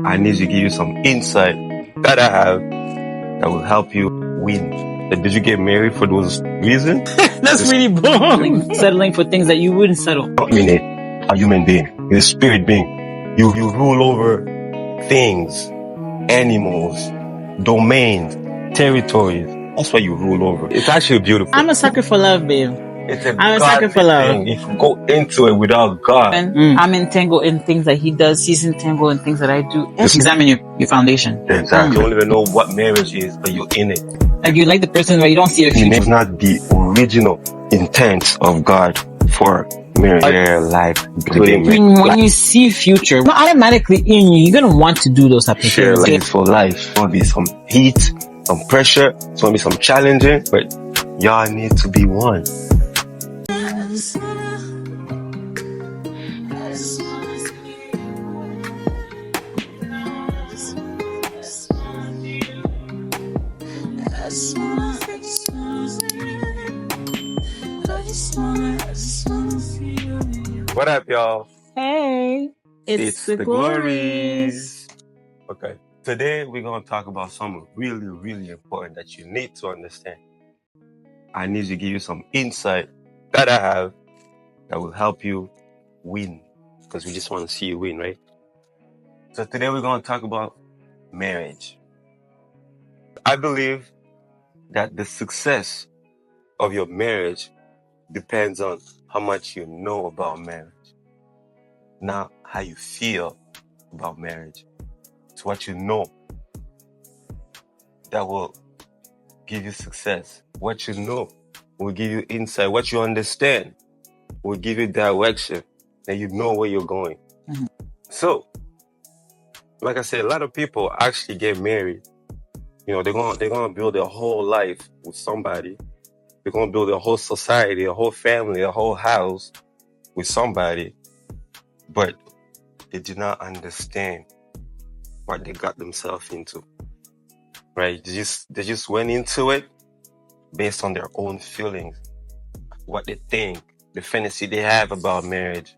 I need to give you some insight that I have that will help you win. Did you get married for those reasons? That's really boring. Settling for things that you wouldn't settle. Dominate a human being. You're a spirit being. You rule over things, animals, domains, territories. That's what you rule over. It's actually beautiful. I'm a sucker for love, babe. It's a I'm a sucker for love. thing. If you go into it without God, I'm entangled in things that he does. He's entangled in things that I do. Just examine your foundation. Exactly. You don't even know what marriage is, but you're in it. Like you like the person, but you don't see the It's future. not the original intent of God for marriage. Their life. When you see future, not automatically in you, you're gonna want to do those type of Share things. life for life. It's gonna be some heat, some pressure. It's gonna be some challenging, but y'all need to be one. What up, y'all? Hey, it's the glories. Okay, today we're gonna talk about something really, really important that you need to understand. I need to give you some insight that I have that will help you win, because we just want to see you win, right? So today we're gonna talk about marriage. I believe that the success of your marriage depends on how much you know about marriage, not how you feel about marriage. It's what you know that will give you success. What you know will give you insight. What you understand will give you direction, and you know where you're going. Mhm. So, like I said, a lot of people actually get married. You know, they're gonna build their whole life with somebody. They're gonna build a whole society, a whole family, a whole house with somebody, but they do not understand what they got themselves into. Right? They just went into it based on their own feelings, what they think, the fantasy they have about marriage.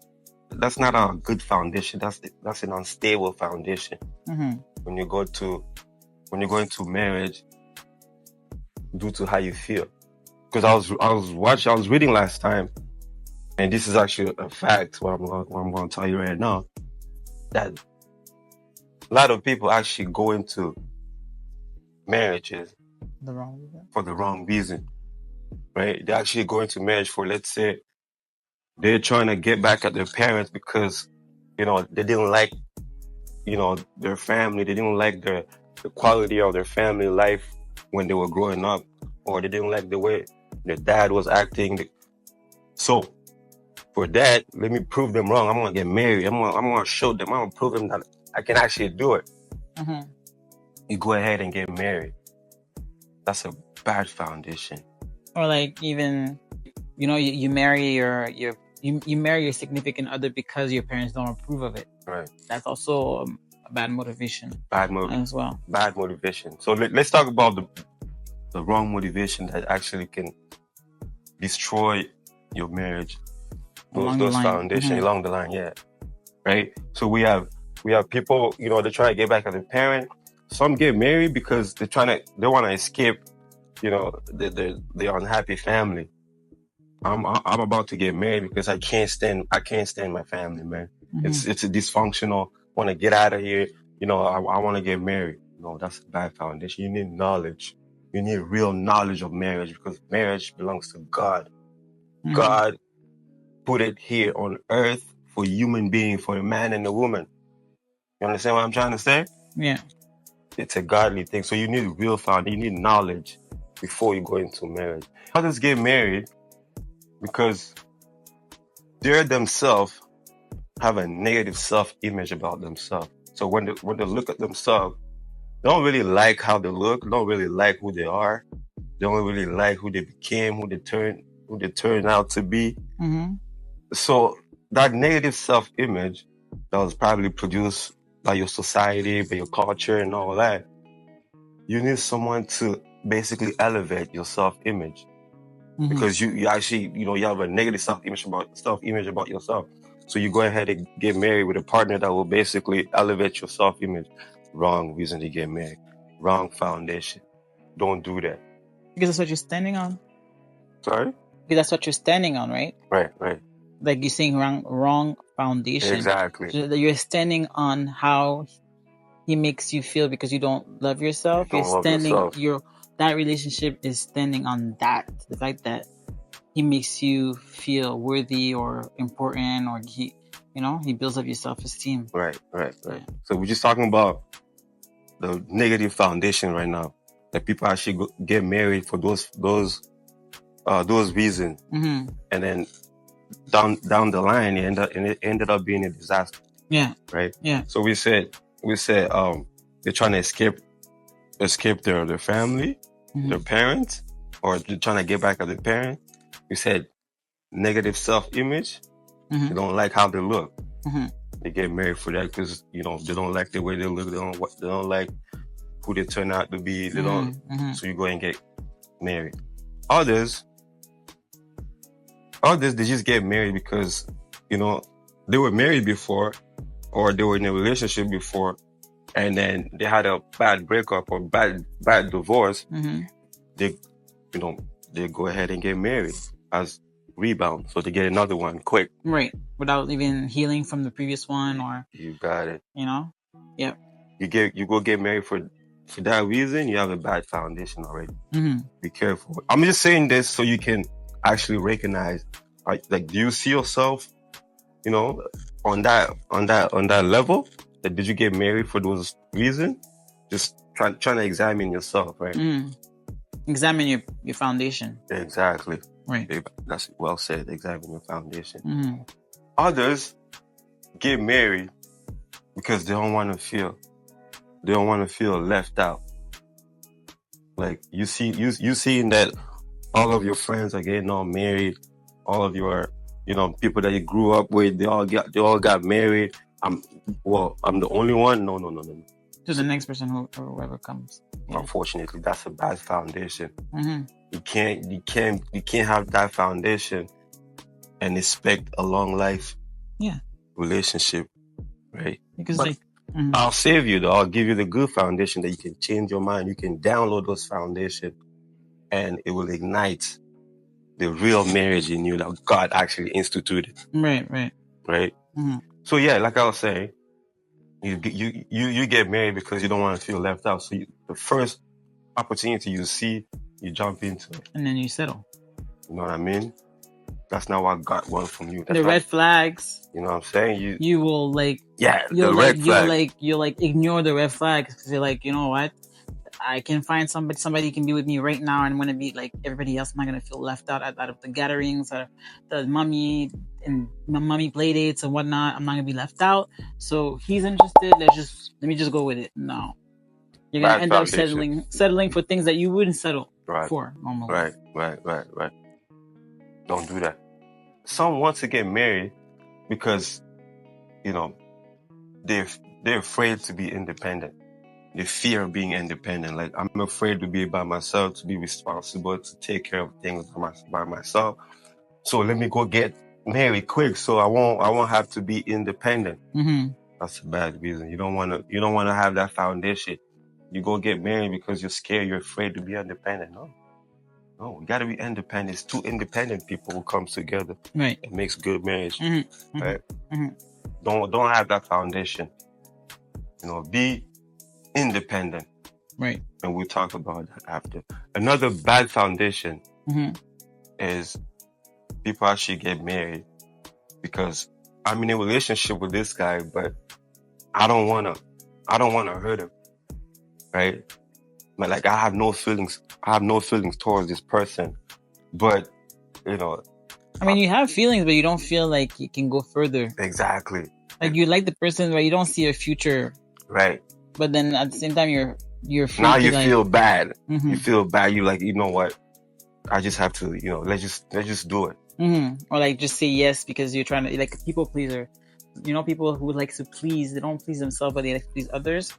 That's not a good foundation. That's an unstable foundation. Mm-hmm. When you go into marriage, due to how you feel. Because I was reading last time, and this is actually a fact. What I'm going to tell you right now, that a lot of people actually go into marriages for the wrong reason, right? They actually go into marriage for, let's say, they're trying to get back at their parents because, you know, they didn't like, you know, their family. They didn't like the quality of their family life when they were growing up, or they didn't like the way their dad was acting. So for that, let me prove them wrong. I'm gonna get married. I'm gonna show them. I'm gonna prove them that I can actually do it. Mm-hmm. You go ahead and get married. That's a bad foundation. Or like even, you know, you marry you marry your significant other because your parents don't approve of it. Right. That's also a bad motivation. As well. Bad motivation. So let's talk about the wrong motivation that actually can destroy your marriage. Those foundations along the line, yeah. Right? So we have people, you know, they try to get back at their parent. Some get married because they want to escape, you know, their unhappy family. I'm about to get married because I can't stand my family, man. Mm-hmm. It's a dysfunctional. Want to get out of here. You know, I want to get married. No, that's a bad foundation. You need knowledge. You need real knowledge of marriage, because marriage belongs to God. Mm-hmm. God put it here on earth for human being, for a man and a woman. You understand what I'm trying to say? Yeah. It's a godly thing. So you need real foundation. You need knowledge before you go into marriage. Others get married because they themselves have a negative self-image about themselves. So when they look at themselves, they don't really like how they look. They don't really like who they are. They don't really like who they became, who they turned out to be. Mm-hmm. So that negative self-image that was probably produced by your society, by your culture and all that, you need someone to basically elevate your self-image. Mm-hmm. Because you actually, you know, you have a negative self-image about yourself. So you go ahead and get married with a partner that will basically elevate your self-image. Wrong reason to get married. Wrong foundation. Don't do that. Because that's what you're standing on. Sorry? Because that's what you're standing on, right? Right. Like you're saying wrong foundation. Exactly. So that you're standing on how he makes you feel because you don't love yourself. You don't love yourself. That relationship is standing on that. The fact that he makes you feel worthy or important, or he builds up your self-esteem. Right. So we're just talking about the negative foundation right now. That people actually get married for those reasons. Mm-hmm. And then down the line it ended up being a disaster. Yeah. Right? Yeah. So we said they're trying to escape their family, Mm-hmm. their parents, or they're trying to get back at their parents. We said negative self-image. Mm-hmm. They don't like how they look. Mm-hmm. They get married for that because they don't like the way they look. They don't like who they turn out to be. They don't. Mm-hmm. So you go and get married. Others they just get married because they were married before, or they were in a relationship before, and then they had a bad breakup or bad divorce. Mm-hmm. They go ahead and get married as rebound, so they get another one quick. Right, without even healing from the previous one, or you got it. Yep. You go get married for that reason. You have a bad foundation already. Mm-hmm. Be careful. I'm just saying this so you can actually recognize, like, do you see yourself, on that level? Like, did you get married for those reasons? Just trying to examine yourself, right? Mm. Examine your foundation. Exactly. Right. That's well said. Examine your foundation. Mm-hmm. Others get married because they don't want to feel left out. Like you seeing that all of your friends are getting all married, all of your people that you grew up with, they all got married. I'm the only one. No. To the next person, whoever comes. Yeah. Unfortunately, that's a bad foundation. Mm-hmm. You can't have that foundation and expect a long life. Yeah. Relationship, right? Because mm-hmm. I'll save you though. I'll give you the good foundation that you can change your mind. You can download those foundations, and it will ignite the real marriage in you that God actually instituted. Right. Mm-hmm. So yeah, like I was saying, you get married because you don't want to feel left out. So the first opportunity you see, you jump into it, and then you settle. You know what I mean? That's not what God wants from you. That's red flags. You know what I'm saying? You will red flag. You'll ignore the red flags because you're like, you know what? I can find somebody can be with me right now, and I'm gonna be like everybody else. I'm not gonna feel left out of the gatherings or the mommy play dates and whatnot. I'm not gonna be left out. So he's interested. Let me just go with it. No, you're gonna end up settling for things that you wouldn't settle for normally. Right. Don't do that. Some want to get married because they're afraid to be independent. The fear of being independent. Like, I'm afraid to be by myself, to be responsible, to take care of things by myself. So let me go get married quick, so I won't have to be independent. Mm-hmm. That's a bad reason. You don't want to have that foundation. You go get married because you're scared, you're afraid to be independent. No, you got to be independent. It's two independent people who comes together. Right. It makes good marriage. Mm-hmm. Right. Mm-hmm. Don't have that foundation. Be independent. Right. And we'll talk about that after. Another bad foundation mm-hmm. is people actually get married because I'm in a relationship with this guy, but I don't wanna hurt him. Right? But like, I have no feelings towards this person. But I mean, you have feelings, but you don't feel like you can go further. Exactly. Like, you like the person, but you don't see a future. Right. But then at the same time, you're now you feel bad. Mm-hmm. You feel bad. You like, you know what? I just have to, let's just do it. Mm-hmm. Or like, just say yes because you're trying to, like, a people pleaser. People who like to please, they don't please themselves, but they like to please others.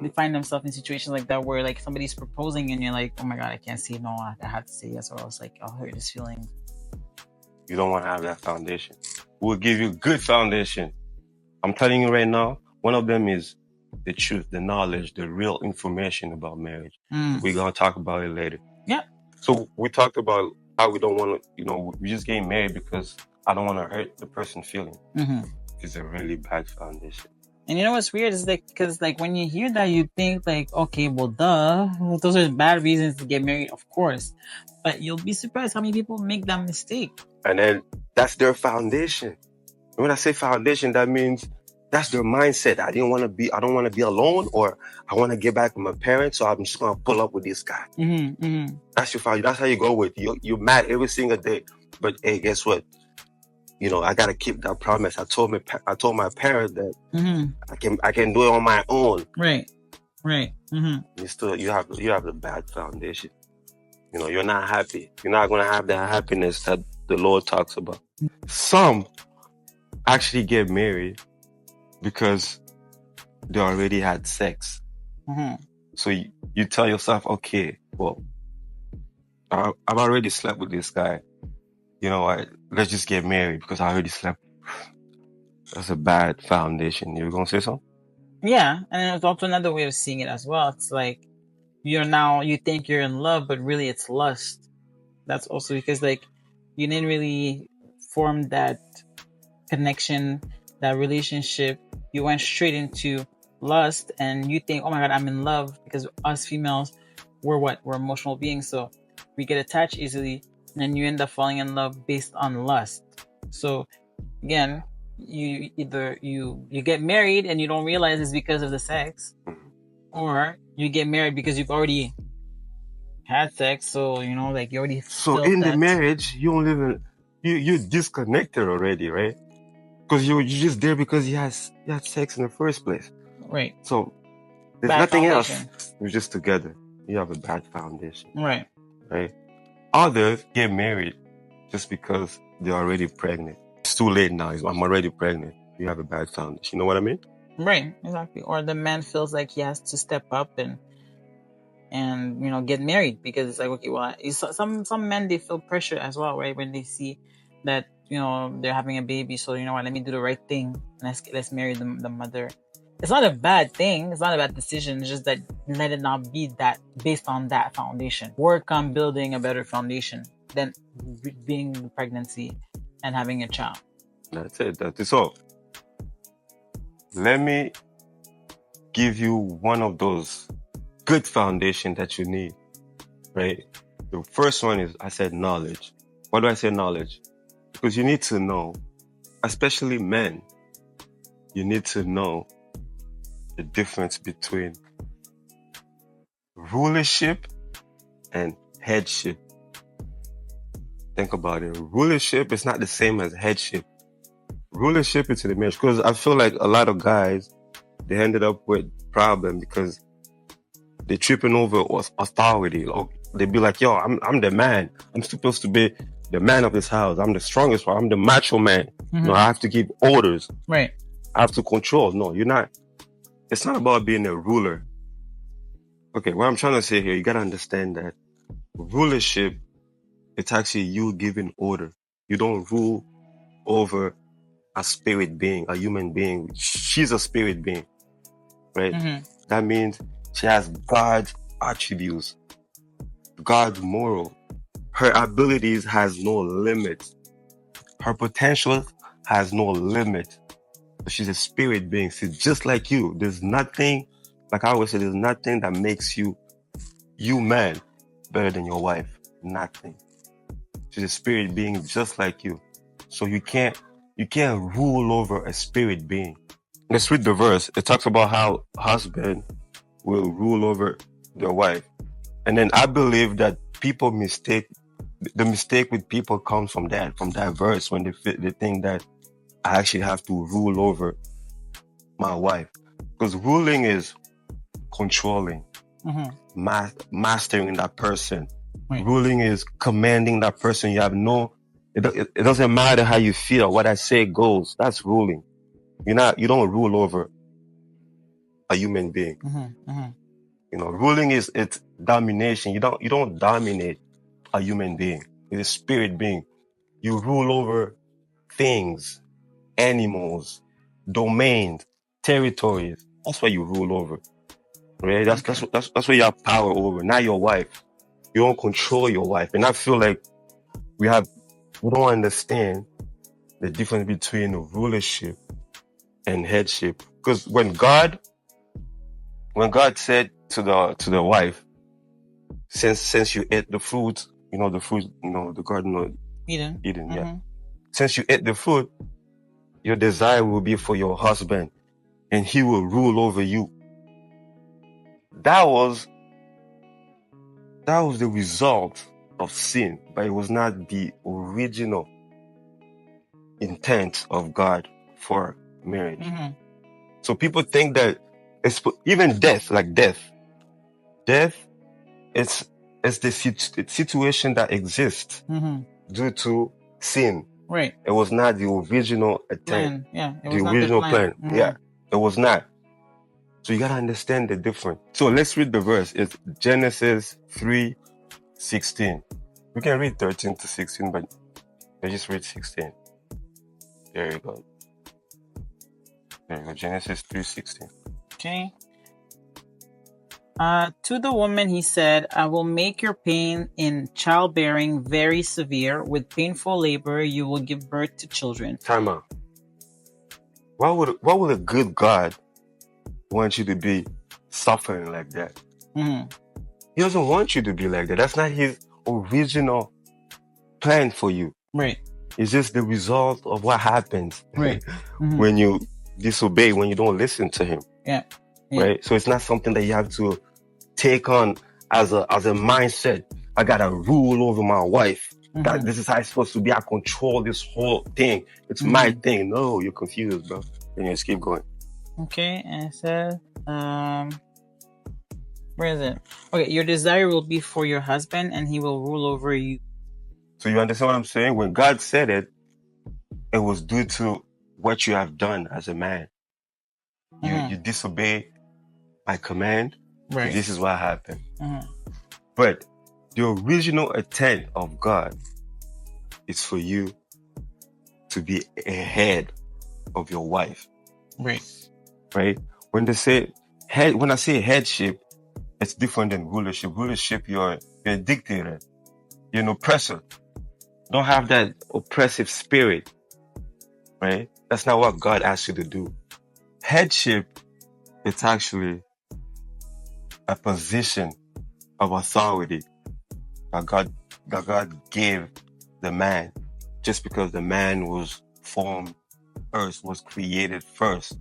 They find themselves in situations like that where, like, somebody's proposing and you're like, oh my God, I can't say no. I have to say yes, or else, like, I'll hurt his feelings. You don't want to have that foundation. will give you good foundation. I'm telling you right now, one of them is the truth, the knowledge, the real information about marriage. We're going to talk about it later. Yeah. So we talked about how we don't want to, we just getting married because I don't want to hurt the person feeling. It's a really bad foundation. And you know what's weird is like, because like when you hear that, you think like, okay, well, duh, those are bad reasons to get married, of course. But you'll be surprised how many people make that mistake. And then that's their foundation. And when I say foundation, that means that's their mindset. I don't want to be alone, or I want to get back with my parents, so I'm just going to pull up with this guy. That's your foundation. That's how you go with it. You're mad every single day. But hey, guess what? I got to keep that promise. I told my parents that I can do it on my own. Right. You have the bad foundation. You're not happy. You're not going to have that happiness that the Lord talks about. Some actually get married because they already had sex. So you tell yourself, okay, well, I've already slept with this guy. You know what? Let's just get married because I already slept. That's a bad foundation. You were going to say something? Yeah. And it's also another way of seeing it as well. It's like you think you're in love, but really it's lust. That's also because like you didn't really form that connection, that relationship. You went straight into lust and you think, oh my God, I'm in love, because us females, we're emotional beings. So we get attached easily, and then you end up falling in love based on lust. So again, you either you get married and you don't realize it's because of the sex, or you get married because you've already had sex. So, like you already So in the marriage, you don't live you're disconnected already, right? Because you're just there because you had sex in the first place. Right. So there's nothing else. You're just together. You have a bad foundation. Right. Others get married just because they're already pregnant. It's too late now. I'm already pregnant. You have a bad foundation. You know what I mean? Right. Exactly. Or the man feels like he has to step up and get married, because it's like, okay, well, some men, they feel pressure as well, right? When they see that they're having a baby, so let me do the right thing, and let's marry the mother. It's not a bad thing. It's not a bad decision. It's just that let it not be that based on that foundation. Work on building a better foundation than being the pregnancy and having a child. That's it. That is all. Let me give you one of those good foundation that you need, right? The first one is, I said knowledge. Why do I say knowledge? Because you need to know, especially men, you need to know the difference between rulership and headship. Think about it. Rulership is not the same as headship. Rulership is in the marriage, because I feel like a lot of guys, they ended up with problem because they're tripping over authority. They'd be like, yo, I'm the man. I'm supposed to be the man of this house. I'm the strongest one. I'm the macho man. I have to give orders. Right. I have to control. No, you're not. It's not about being a ruler. Okay, what I'm trying to say here, you got to understand that rulership, it's actually you giving order. You don't rule over a spirit being, a human being. She's a spirit being, right? That means she has God's attributes, God's moral. Her abilities has no limit. Her potential has no limit. She's a spirit being. She's just like you. There's nothing, like I always say, there's nothing that makes you man better than your wife. Nothing. She's a spirit being just like you. So you can't rule over a spirit being. Let's read the verse. It talks about how husband will rule over their wife. And then I believe that the mistake with people comes from that verse, when they think that I actually have to rule over my wife. Because ruling is controlling, mastering that person. Right. Ruling is commanding that person. You have it doesn't matter how you feel. What I say goes. That's ruling. You don't rule over a human being. Ruling it's domination. You don't dominate a human being. It's a spirit being. You rule over things. animals, domains, territories. That's what you rule over. Right? That's what you have power over, not your wife. You don't control your wife. And I feel like we don't understand the difference between rulership and headship. Because when God said to the wife, since you ate the fruit, the garden of Eden, yeah. Since you ate the fruit, your desire will be for your husband, and he will rule over you. That was the result of sin, but it was not the original intent of God for marriage. So people think that even death, it's the situation that exists due to sin. Right. It was not the original intent. Yeah. It was the original plan. Yeah. It was not. So you gotta understand the difference. So let's read the verse. It's Genesis 3:16. We can read 13 to 16, but let's just read 16. There you go. Genesis 3:16. Okay. To the woman he said, I will make your pain in childbearing very severe. With painful labor, you will give birth to children. Time out. Why would a good God want you to be suffering like that? He doesn't want you to be like that. That's not his original plan for you. Right. It's just the result of what happens when you disobey, when you don't listen to him. Yeah. Right? So it's not something that you have to take on as a mindset. I gotta rule over my wife. This is how it's supposed to be. I control this whole thing. It's my thing. No, you're confused, bro. And you just keep going. Okay, and it says, where is it? Okay, your desire will be for your husband, and he will rule over you. So you understand what I'm saying? When God said it, it was due to what you have done as a man. You disobey my command. Right. This is what happened. But the original intent of God is for you to be ahead of your wife. Right. Right? When I say headship, it's different than rulership. Rulership, you're a dictator. You're an oppressor. Don't have that oppressive spirit. Right? That's not what God asked you to do. Headship, it's actually a position of authority that God gave the man, just because the man was formed first, was created first.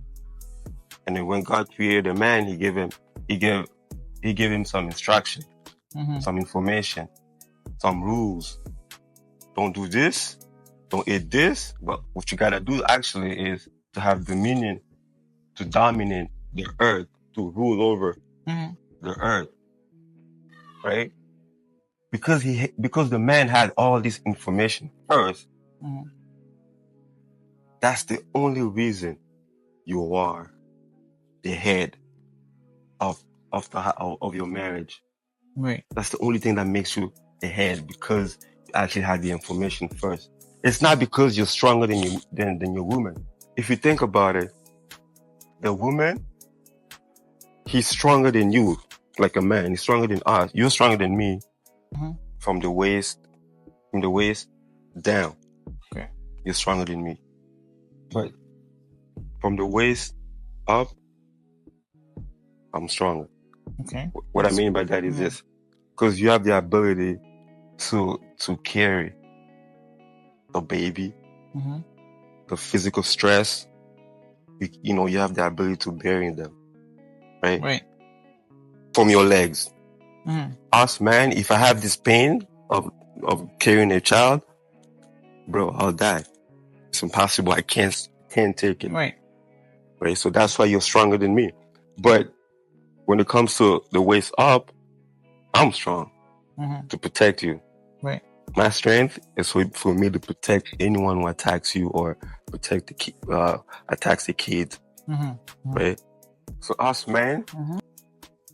And then when God created the man, he gave him some instruction, some information, some rules. Don't do this, don't eat this, but what you gotta do actually is to have dominion, to dominate the earth, to rule over the earth, right? Because the man had all this information first. That's the only reason you are the head of your marriage. Right. That's the only thing that makes you the head, because you actually had the information first. It's not because you're stronger than your woman. If you think about it, the woman, he's stronger than you, like a man. He's stronger than us. You're stronger than me from the waist down. Okay. You're stronger than me. But from the waist up, I'm stronger. Okay. What I mean by that is this. Because you have the ability to carry the baby, the physical stress. You have the ability to bury them, right? Right. From your legs. Us, man, if I have this pain of carrying a child, bro, I'll die. It's impossible. I can't take it. Right. Right. So that's why you're stronger than me. But when it comes to the waist up, I'm strong to protect you. Right. My strength is for me to protect anyone who attacks you or protect attacks the kids. Right. So us, man,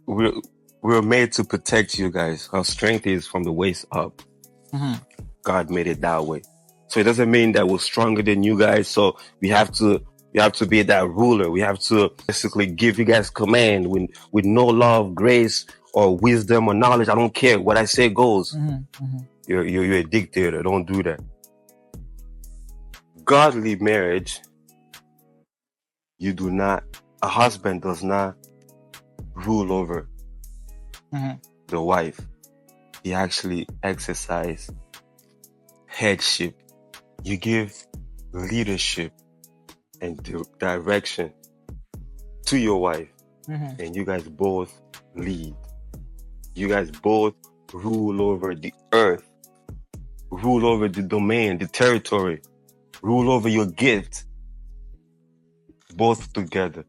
we're made to protect you guys. Our strength is from the waist up. God made it that way. So it doesn't mean that we're stronger than you guys. So we have to be that ruler. We have to basically give you guys command with no love, grace, or wisdom or knowledge. I don't care. What I say goes. You're a dictator. Don't do that. Godly marriage, a husband does not rule over the wife. He actually exercises headship. You give leadership and direction to your wife, and you guys both lead. You guys both rule over the earth, rule over the domain, the territory, rule over your gift, both together.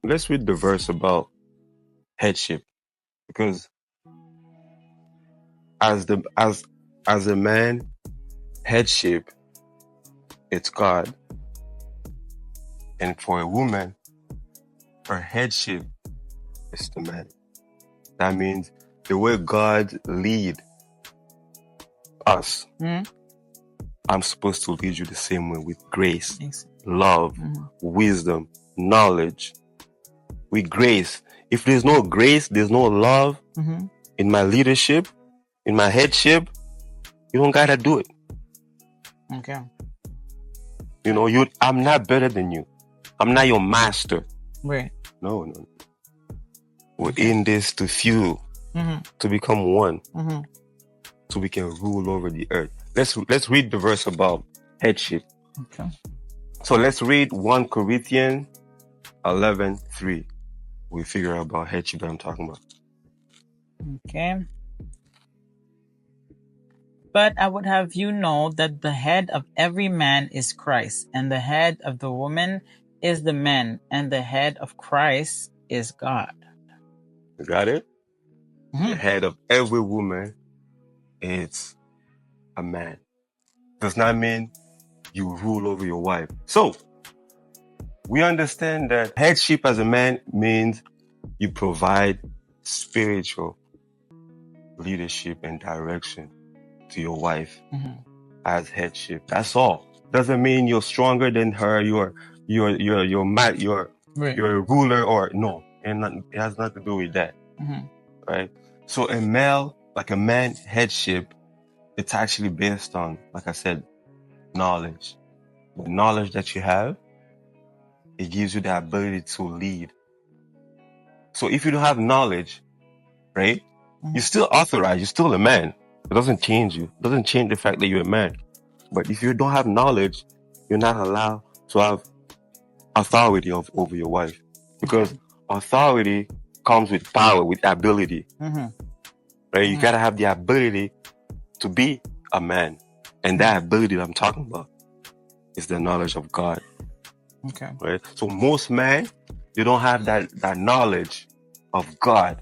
Let's read the verse about headship, because as a man, headship, it's God. And for a woman, her headship is the man. That means the way God lead us, I'm supposed to lead you the same way, with grace, love, wisdom, knowledge. With grace. If there's no grace, there's no love in my leadership, in my headship, you don't gotta do it. Okay. You know, I'm not better than you. I'm not your master. Right. No. We're in this to fuel, to become one, so we can rule over the earth. Let's read the verse about headship. Okay. So let's read 1 Corinthians 11:3. We figure out about headship that I'm talking about. Okay. But I would have you know that the head of every man is Christ, and the head of the woman is the man, and the head of Christ is God. You got it? The head of every woman is a man. Does not mean you rule over your wife. So we understand that headship as a man means you provide spiritual leadership and direction to your wife as headship. That's all. Doesn't mean you're stronger than her. You're a ruler, or no. And it has nothing to do with that, right? So a man headship, it's actually based on, like I said, knowledge. The knowledge that you have, it gives you the ability to lead. So if you don't have knowledge, right, you're still authorized. You're still a man. It doesn't change you. It doesn't change the fact that you're a man. But if you don't have knowledge, you're not allowed to have authority over your wife, because authority comes with power, with ability. Right? You gotta have the ability to be a man, and that ability that I'm talking about is the knowledge of God. Okay. Right? So most men, they don't have that knowledge of God,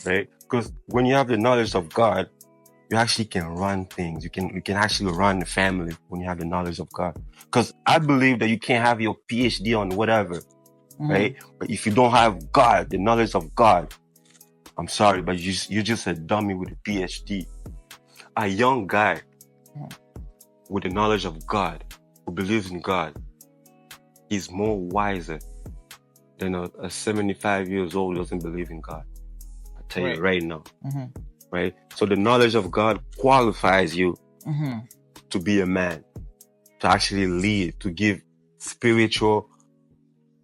right? Because when you have the knowledge of God, you actually can run things. You can actually run the family when you have the knowledge of God. Because I believe that you can't have your PhD on whatever, right? But if you don't have God, the knowledge of God, I'm sorry, but you're just a dummy with a PhD. A young guy with the knowledge of God, who believes in God, he's more wiser than a 75 years old who doesn't believe in God. I tell you right now. Right? So the knowledge of God qualifies you to be a man, to actually lead, to give spiritual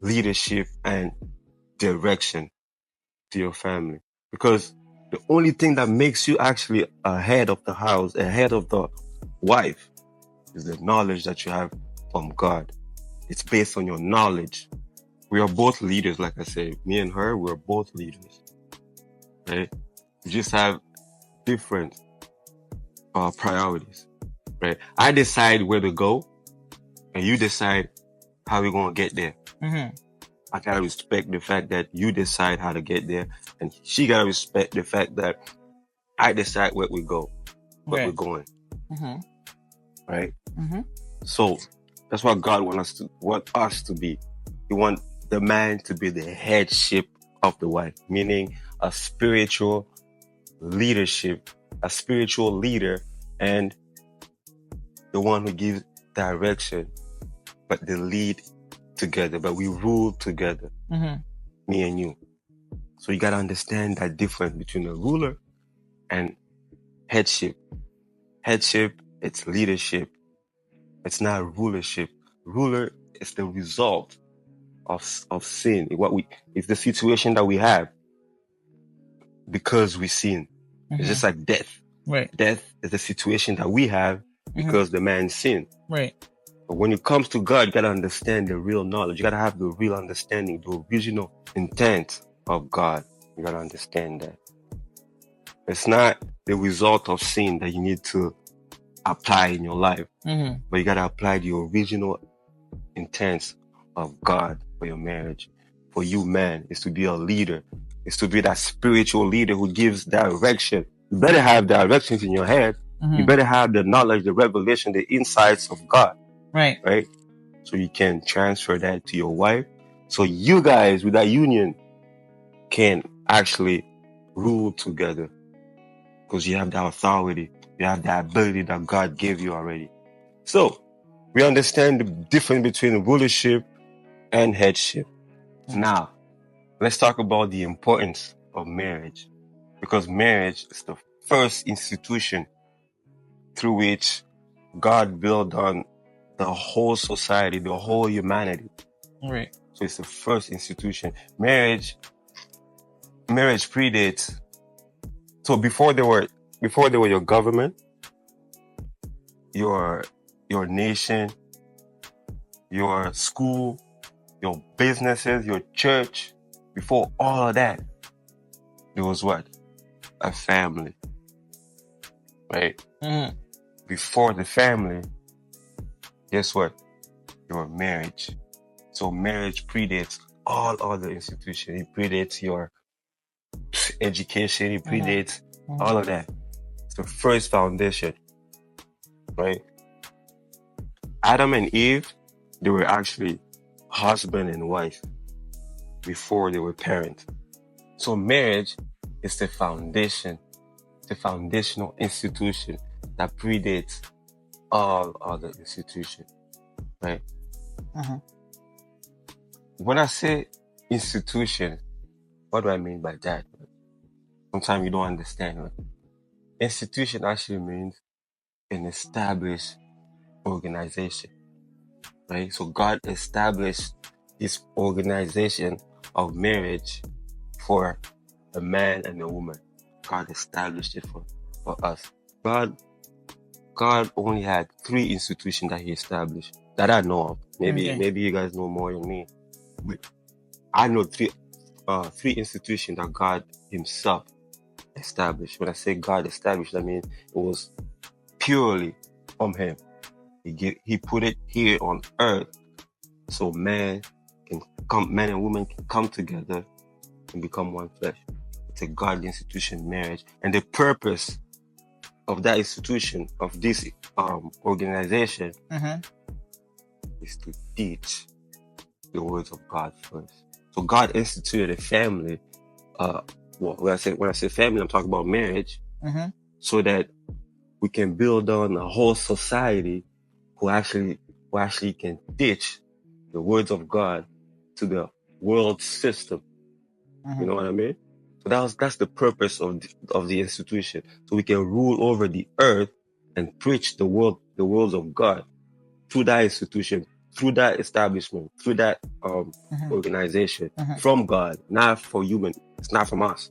leadership and direction to your family. Because the only thing that makes you actually a head of the house, a head of the wife, is the knowledge that you have from God. It's based on your knowledge. We are both leaders, like I said. Me and her, we're both leaders. Right? We just have different priorities, right? I decide where to go, and you decide how we're gonna get there. I gotta respect the fact that you decide how to get there, and she gotta respect the fact that I decide where we go, where we're going. Right? So that's what God wants us to be. He wants the man to be the headship of the wife, meaning a spiritual leadership, a spiritual leader, and the one who gives direction, but they lead together, but we rule together, me and you. So you got to understand that difference between a ruler and headship. Headship, it's leadership. It's not rulership. Ruler is the result of sin. It's the situation that we have because we sin. It's just like death. Right. Death is the situation that we have because the man sinned. Right. But when it comes to God, you got to understand the real knowledge. You got to have the real understanding, the original intent of God. You got to understand that. It's not the result of sin that you need to apply in your life, but you got to apply the original intent of God for your marriage. For you, man, is to be a leader. It's to be that spiritual leader who gives direction. You better have directions in your head. You better have the knowledge, the revelation, the insights of God. Right. Right? So you can transfer that to your wife. So you guys with that union can actually rule together because you have the authority. You have the ability that God gave you already. So we understand the difference between rulership and headship. Now, let's talk about the importance of marriage, because marriage is the first institution through which God built on the whole society, the whole humanity. Right. So it's the first institution. Marriage predates. So before they were your government, your nation, your school, your businesses, your church, before all of that, there was what? A family. Right? Before the family, guess what? Your marriage. So marriage predates all other institutions. It predates your education. It predates all of that. It's the first foundation. Right? Adam and Eve, they were actually husband and wife before they were parents. So marriage is the foundation, the foundational institution that predates all other institutions, right? When I say institution, what do I mean by that? Sometimes you don't understand. Right? Institution actually means an established organization, right? So God established this organization of marriage for a man and a woman. God established it for us. God only had 3 institutions that he established that I know of. Maybe you guys know more than me. But I know 3 institutions that God himself established. When I say God established, I mean it was purely from him. He put it here on earth so man and woman can come together and become one flesh. It's a God institution, marriage. And the purpose of that institution, of this organization, is to teach the words of God first. So God instituted a family. When I say family, I'm talking about marriage, so that we can build on a whole society who actually can teach the words of God to the world system. You know what I mean? So that's the purpose of the institution. So we can rule over the earth and preach the words of God through that institution, through that establishment, through that organization, from God, not for human. It's not from us.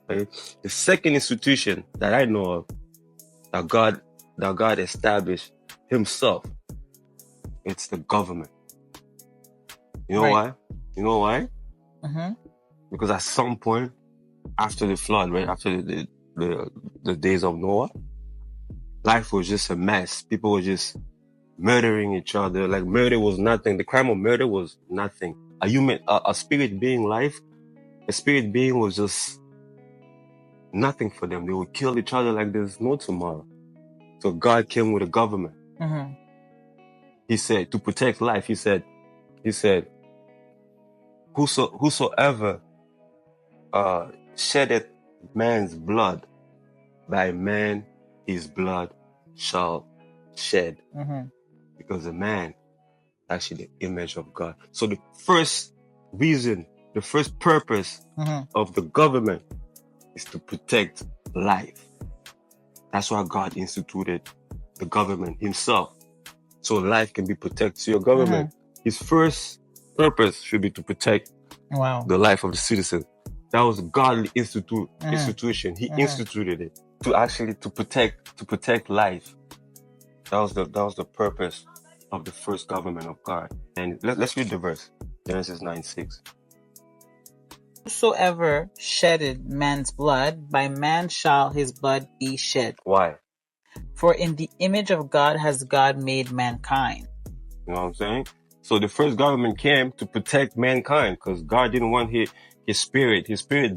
Right? The second institution that I know of that God established himself, it's the government. You know why? You know why? Because at some point after the flood, right, after the days of Noah, life was just a mess. People were just murdering each other. Like murder was nothing. The crime of murder was nothing. A spirit being life, a spirit being was just nothing for them. They would kill each other like there's no tomorrow. So God came with a government. He said, to protect life, he said, whosoever sheddeth man's blood, by man his blood shall shed. Because a man is actually the image of God. So the first reason, the first purpose of the government is to protect life. That's why God instituted the government himself. So life can be protected. So your government, his first purpose should be to protect the life of the citizen. That was a godly institution. He instituted it to protect life. That was the purpose of the first government of God. And let's read the verse. Genesis 9:6. Whosoever shedded man's blood, by man shall his blood be shed. Why? For in the image of God has God made mankind. You know what I'm saying? So the first government came to protect mankind because God didn't want his spirit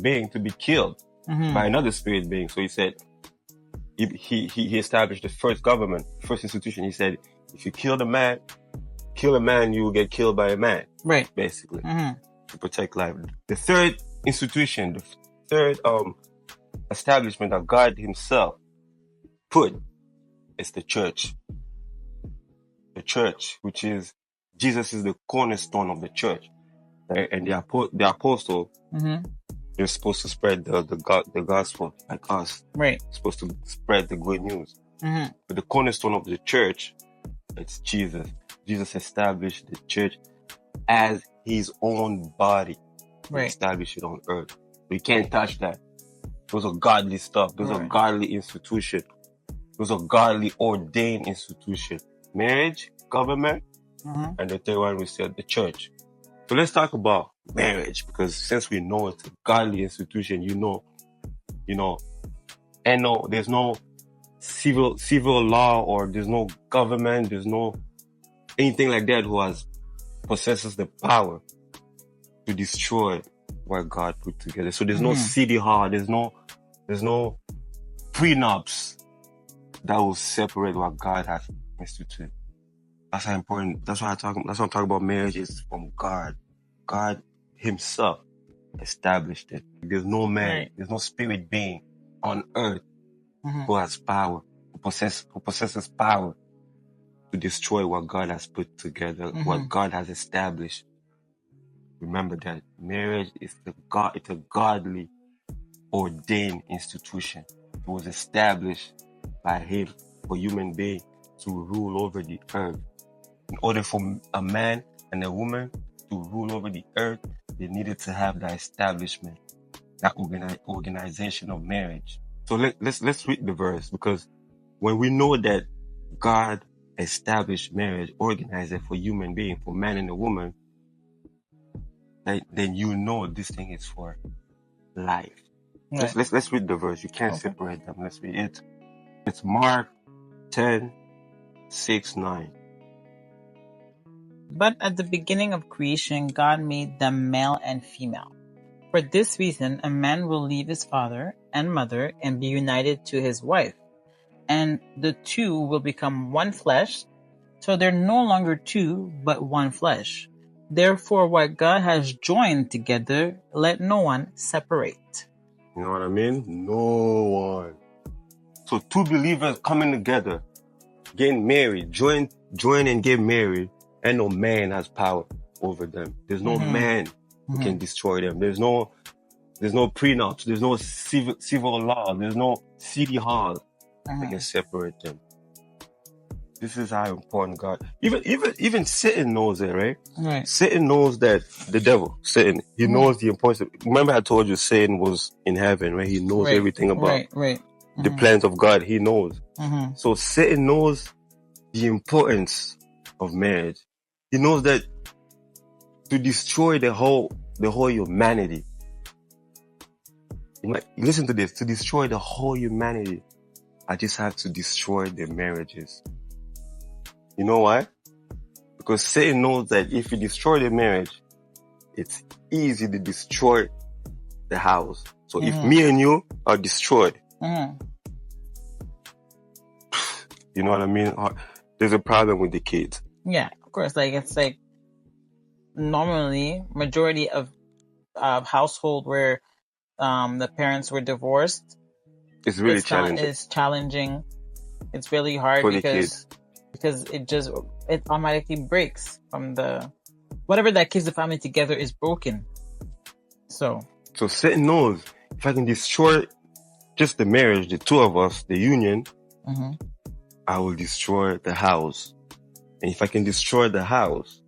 being to be killed by another spirit being. So he said, he established the first government, first institution. He said, if you kill a man, you will get killed by a man. Right. Basically. To protect life. The third institution, the third establishment that God himself put is the church. The church, which is, Jesus is the cornerstone of the church. Right? And the apostle, they're supposed to spread the gospel like us. Right. Supposed to spread the good news. But the cornerstone of the church, it's Jesus. Jesus established the church as his own body. Right. He established it on earth. We can't touch that. Those are godly stuff. Those are godly institutions. Those are godly ordained institutions. Marriage, government, and the third one we said the church. So let's talk about marriage, because since we know it's a godly institution, and there's no civil law, or there's no government, there's no anything like that who possesses the power to destroy what God put together. So there's no city hall, there's no prenups that will separate what God has instituted. That's how important. That's why I'm talking about marriage is from God. God himself established it. There's no man, there's no spirit being on earth who has power, who possesses power to destroy what God has put together, what God has established. Remember that marriage is it's a godly ordained institution. It was established by him for human beings to rule over the earth. In order for a man and a woman to rule over the earth, they needed to have that establishment, that organization of marriage. So let's read the verse, because when we know that God established marriage, organized it for human being, for man and a woman, then you know this thing is for life. Right. Let's read the verse. You can't separate them. Let's read it. It's Mark 10:6-9. But at the beginning of creation, God made them male and female. For this reason, a man will leave his father and mother and be united to his wife, and the two will become one flesh. So they're no longer two, but one flesh. Therefore, what God has joined together, let no one separate. You know what I mean? No one. So two believers coming together, getting married, join and get married, and no man has power over them. There's no man who can destroy them. There's no prenups. There's no civil law. There's no city hall that can separate them. This is how important God. Even Satan knows it, right? Right. Satan knows that the devil, Satan, he knows the importance. Remember, I told you Satan was in heaven, right? He knows everything about the plans of God. He knows. So Satan knows the importance of marriage. He knows that to destroy the whole humanity. Listen to this. To destroy the whole humanity, I just have to destroy their marriages. You know why? Because Satan knows that if you destroy the marriage, it's easy to destroy the house. So if me and you are destroyed, you know what I mean? There's a problem with the kids. Yeah, of course. It's like normally majority of household where the parents were divorced. It's really challenging. It's challenging. It's really hard for because because it automatically breaks from whatever that keeps the family together is broken. So Satan knows, if I can destroy just the marriage, the two of us, the union, I will destroy the house. And if I can destroy the house,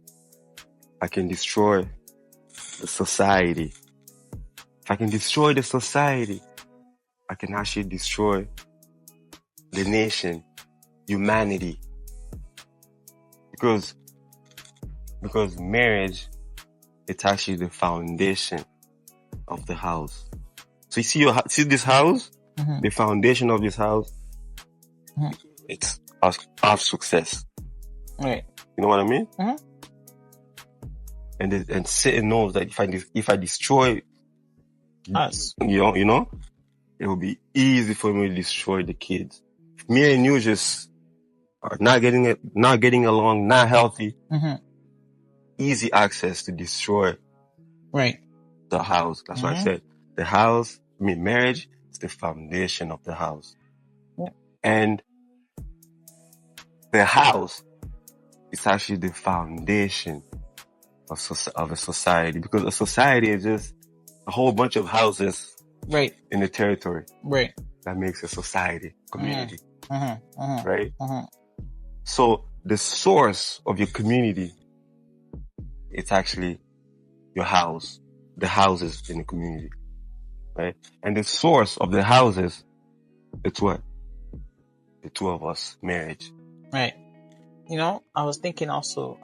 I can destroy the society. If I can destroy the society, I can actually destroy the nation, humanity. Because marriage, it's actually the foundation of the house. So you see this house, the foundation of this house, it's our success. Right. You know what I mean? And Satan knows that if I destroy us, you know, it will be easy for me to destroy the kids. If me and you just are not getting along, not healthy, easy access to destroy the house. That's why I said the house, marriage is the foundation of the house. And the house is actually the foundation of a society, because a society is just a whole bunch of houses in the territory. That makes a society, community. Right? So the source of your community, it's actually your house, the houses in the community. Right? And the source of the houses, it's what? The two of us, marriage. Right. You know, I was thinking also,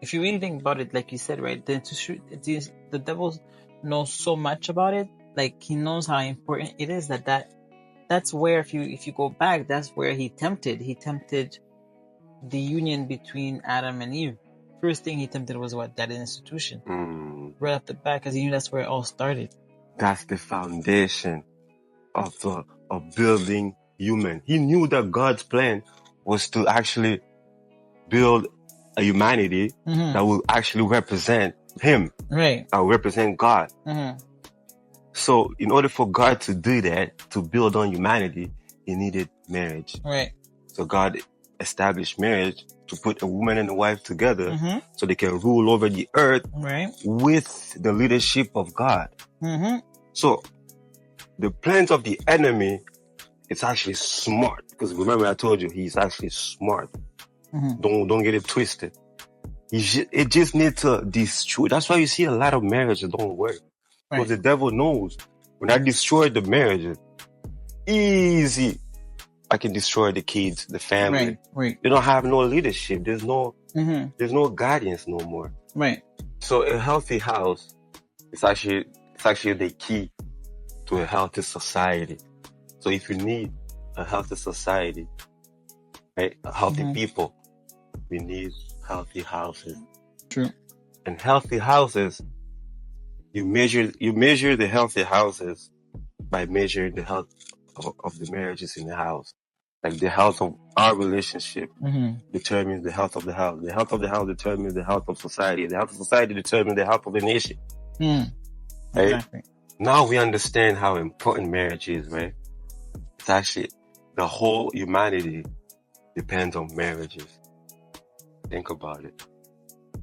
if you really think about it, like you said, right, the devil knows so much about it. Like, he knows how important it is that's where, if you go back, that's where he tempted the union between Adam and Eve. First thing he tempted was what? That institution. Right off the bat, because he knew that's where it all started. That's the foundation of building human. He knew that God's plan was to actually build a humanity that will actually represent him. Right. That will represent God. So in order for God to do that, to build on humanity, he needed marriage. Right. So God established marriage to put a woman and a wife together so they can rule over the earth with the leadership of God. So the plans of the enemy, it's actually smart, because remember I told you he's actually smart. Don't get it twisted. It just needs to destroy. That's why you see a lot of marriages don't work. Because the devil knows, when I destroy the marriage, easy, I can destroy the kids, the family. They don't have no leadership. There's no guidance no more. So a healthy house is actually the key to a healthy society. So if you need a healthy society, right, healthy people, we need healthy houses. True. And healthy houses, you measure the healthy houses by measuring the health of the marriages in the house. Like the health of our relationship determines the health of the house. The health of the house determines the health of society. The health of society determines the health of the nation. Right? Exactly. Now we understand how important marriage is, right? It's actually the whole humanity depends on marriages. Think about it.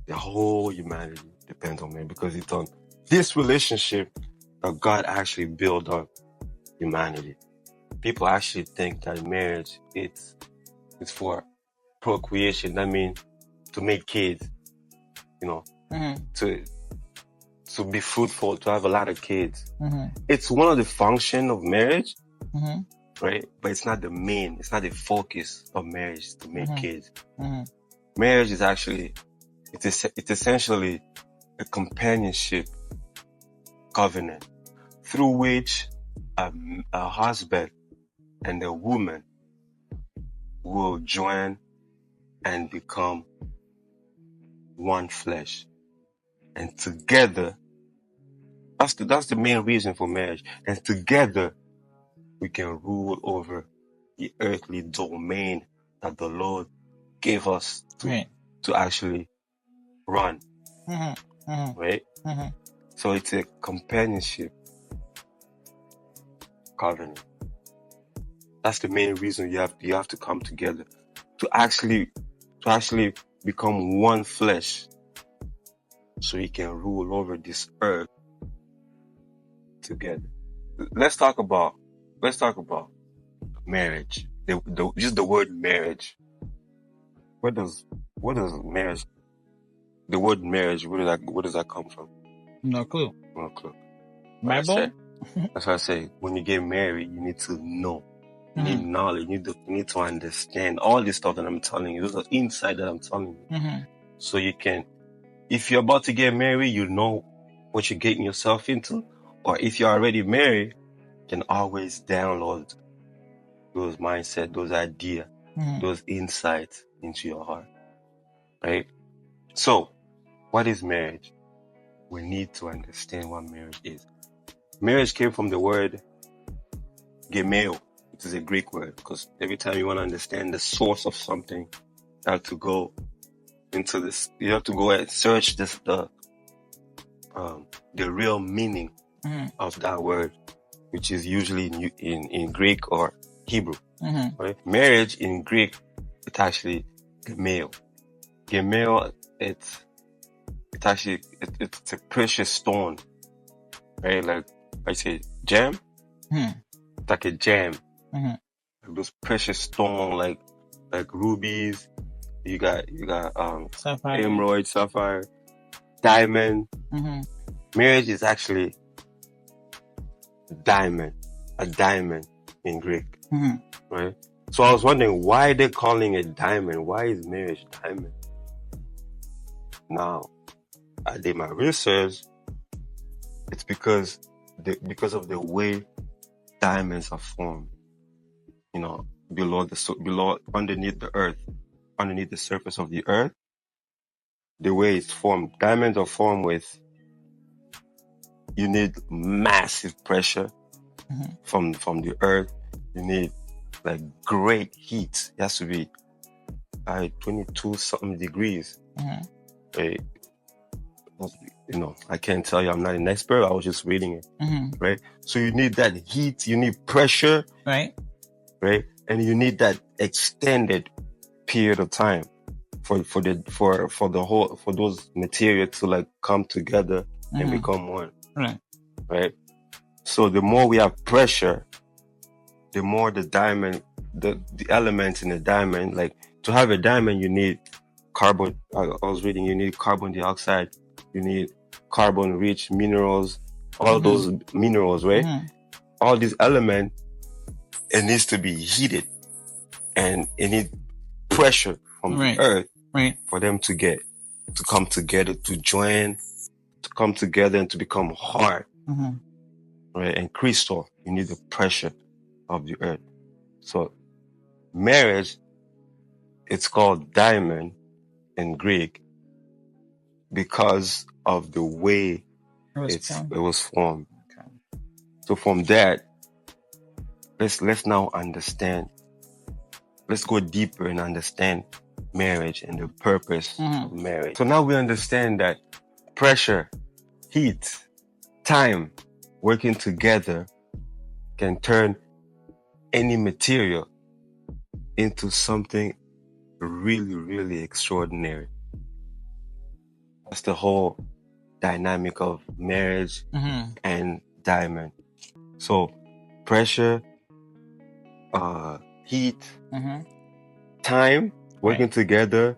The whole humanity depends on marriage, because it's on this relationship that God actually built on humanity. People actually think that marriage it's for procreation. That means to make kids, you know, to be fruitful, to have a lot of kids. It's one of the functions of marriage, right? But it's not the main, it's not the focus of marriage to make kids. Marriage is actually, it's essentially a companionship covenant through which a husband and a woman will join and become one flesh. And together, that's the main reason for marriage. And together, we can rule over the earthly domain that the Lord gave us to actually run. Right? So it's a companionship covenant. That's the main reason you have to come together to actually become one flesh, so he can rule over this earth together. Let's talk about marriage. Just the word marriage. What does marriage? The word marriage. Where does that come from? No clue. No clue. Bible. That's why I say when you get married, you need to know. You need knowledge. You need to understand all this stuff that I'm telling you. Those are insight that I'm telling you. So you can, if you're about to get married, you know what you're getting yourself into. Or if you're already married, you can always download those mindset, those ideas, those insights into your heart. Right? So, what is marriage? We need to understand what marriage is. Marriage came from the word gemeo, which is a Greek word, because every time you want to understand the source of something, you have to go into this. You have to go and search the real meaning of that word, which is usually in Greek or Hebrew. Right? Marriage in Greek, it's actually gemeo. Gemeo, it's a precious stone, right? Like I say, gem. It's like a gem. Like those precious stone, like rubies. You got sapphire. Emerald, sapphire, diamond. Marriage is actually a diamond in Greek, right? So I was wondering why they're calling it diamond. Why is marriage diamond? Now, I did my research. It's because of the way diamonds are formed. You know, below underneath the earth, underneath the surface of the earth, the way it's formed. Diamonds are formed with, you need massive pressure from the earth. You need like great heat. It has to be 22 something degrees. Right? You know, I can't tell you, I'm not an expert. I was just reading it. Right? So you need that heat, you need pressure. Right? And you need that extended period of time for those materials to like come together and become one. Right? So the more we have pressure, the more the diamond, the elements in the diamond, like to have a diamond, you need carbon. I was reading, you need carbon dioxide, you need carbon rich minerals, all those minerals, right? All these elements, it needs to be heated and it needs pressure from the earth for them to come together, to come together and to become hard. Right? And crystal, you need the pressure of the earth. So marriage, it's called diamond in Greek because of the way it was formed. Okay. So from that, let's now understand. Let's go deeper and understand marriage and the purpose of marriage. So now we understand that pressure, heat, time, working together can turn any material into something really, really extraordinary. That's the whole dynamic of marriage and diamond. So pressure, heat, time, working together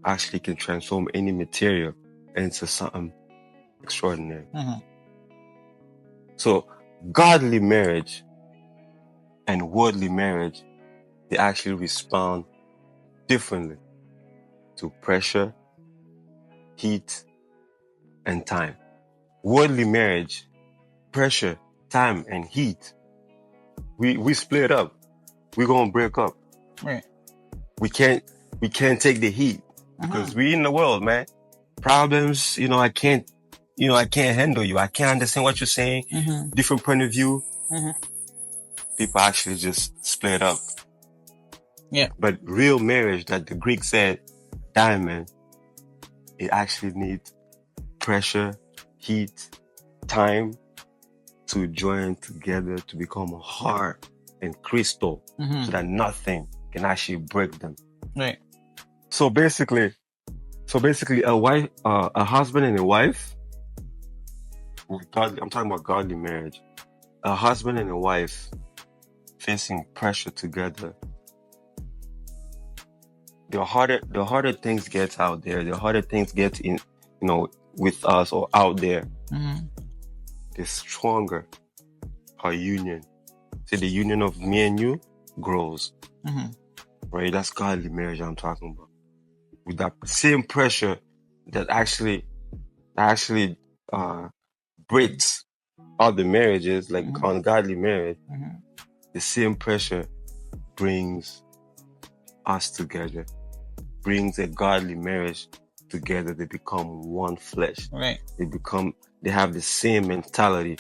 actually can transform any material into something extraordinary. So godly marriage and worldly marriage, they actually respond differently to pressure, heat, and time. Worldly marriage, pressure, time, and heat, we split up. We're gonna break up. Right. We can't take the heat because we in the world, man. Problems, I can't handle you. I can't understand what you're saying. Different point of view. People actually just split up. Yeah. But real marriage, that the Greek said, diamond, it actually needs pressure, heat, time to join together to become hard and crystal, so that nothing can actually break them. Right. So basically, a husband and a wife, I'm talking about godly marriage. A husband and a wife facing pressure together. The harder things get out there, the harder things get in, with us or out there, the stronger our union. See, the union of me and you grows. Right? That's godly marriage I'm talking about. With that same pressure that actually breaks other marriages, like ungodly marriage, the same pressure brings us together, brings a godly marriage together. They become one flesh. Right. They have the same mentality.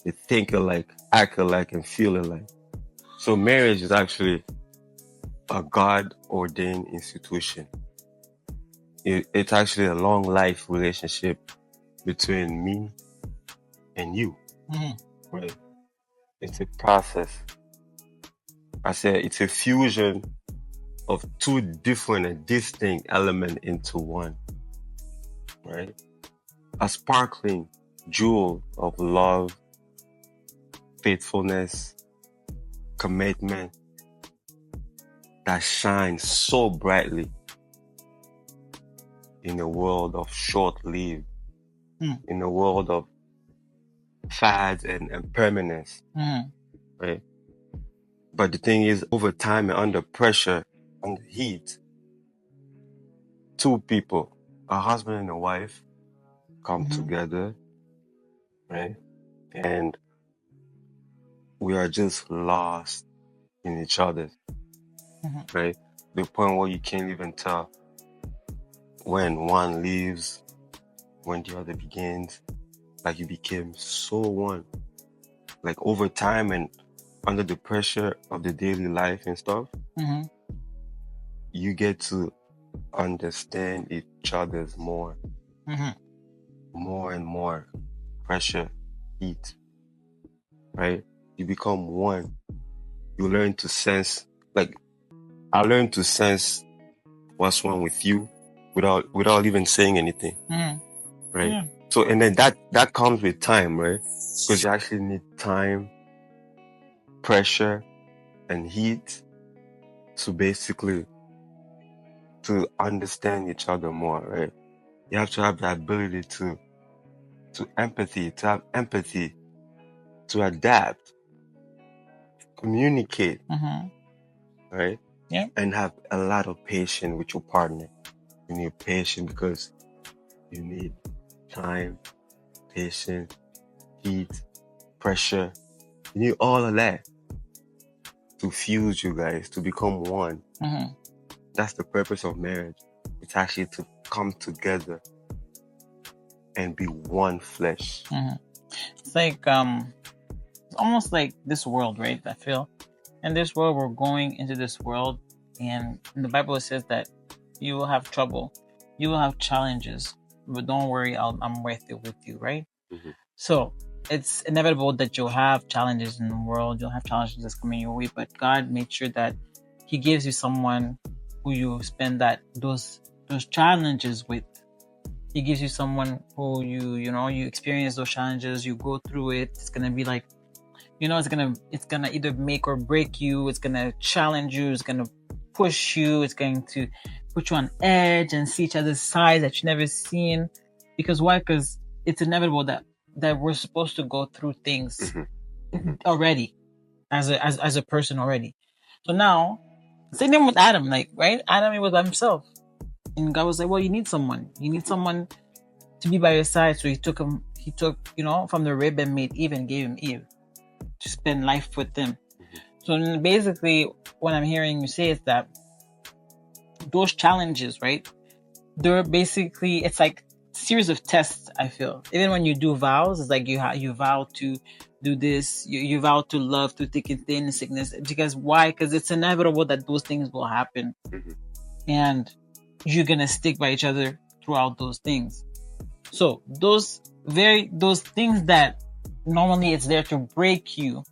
They think alike, act alike, and feel alike. So marriage is actually a God-ordained institution. It's actually a long life relationship between me and you. Right? It's a process. I said it's a fusion of two different and distinct elements into one. Right? A sparkling jewel of love, faithfulness, commitment that shines so brightly in a world of short-lived, in a world of fads and permanence. Right? But the thing is, over time and under pressure, under heat, two people, a husband and a wife, come together, right? And we are just lost in each other, right? The point where you can't even tell when one leaves, when the other begins. Like you became so one. Like over time and under the pressure of the daily life and stuff, you get to understand each other's more. More and more pressure, heat, right? You become one. You learn to sense, like I learned to sense what's wrong with you without even saying anything, right? Yeah. So, and then that comes with time, right? Because you actually need time, pressure, and heat to basically to understand each other more, right? You have to have the ability to have empathy, to adapt, communicate, right? Yeah. And have a lot of patience with your partner. You need patience because you need time, patience, heat, pressure. You need all of that to fuse you guys, to become one. That's the purpose of marriage. It's actually to come together and be one flesh. It's like, it's almost like this world, right? I feel in this world, we're going into this world, and in the Bible it says that you will have trouble, you will have challenges, but don't worry, I'm with you, right? So it's inevitable that you'll have challenges in the world, you'll have challenges that's coming your way, but God made sure that He gives you someone who you spend those challenges with. He gives you someone who you experience those challenges, you go through it. It's gonna be like, it's gonna either make or break you. It's gonna challenge you. It's gonna push you. It's going to put you on edge and see each other's sides that you've never seen. Because why? Because it's inevitable that we're supposed to go through things already as a person already. So now, same thing with Adam, like, right? Adam, he was by himself. And God was like, well, you need someone to be by your side. So he took from the rib and made Eve and gave him Eve to spend life with him. So basically what I'm hearing you say is that those challenges, right? They're basically, it's like a series of tests, I feel. Even when you do vows, it's like you vow to do this, you vow to love through thick and thin, sickness. Because why? Because it's inevitable that those things will happen. And you're gonna stick by each other throughout those things. So those things that normally it's there to break you,